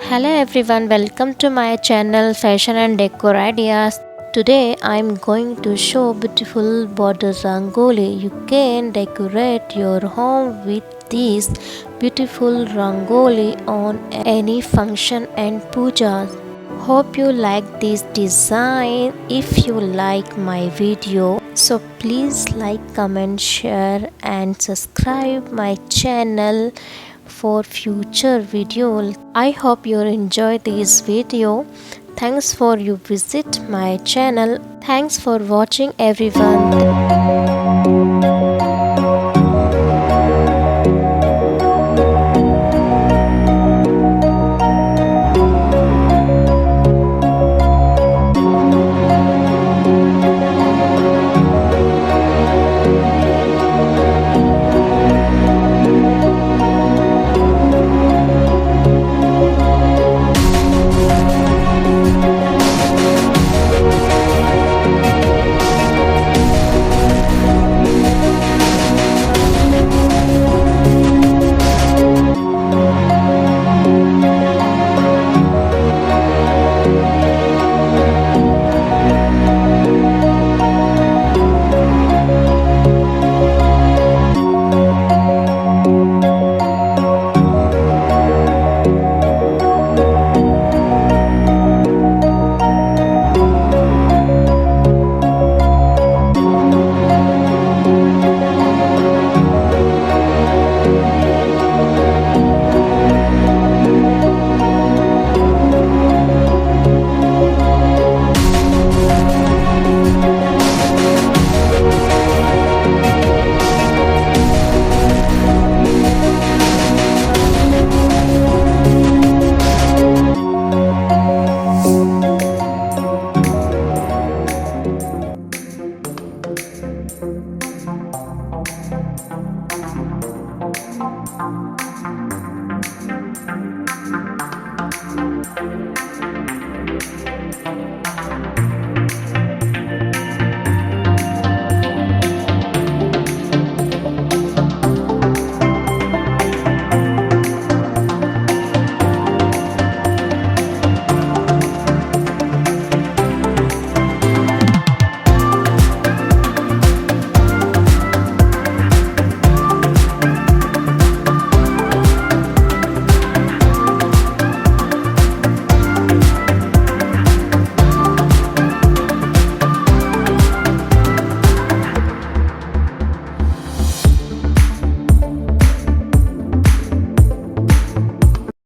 Hello everyone, welcome to my channel Fashion and Decoridea. Today I am going to show beautiful border rangoli. You can decorate your home with this beautiful rangoli on any function and puja. Hope you like this design. If you like my video, so please like, comment, share and subscribe my channel for future video. I hope you enjoy this video. Thanks for you visit my channel. Thanks for watching everyone.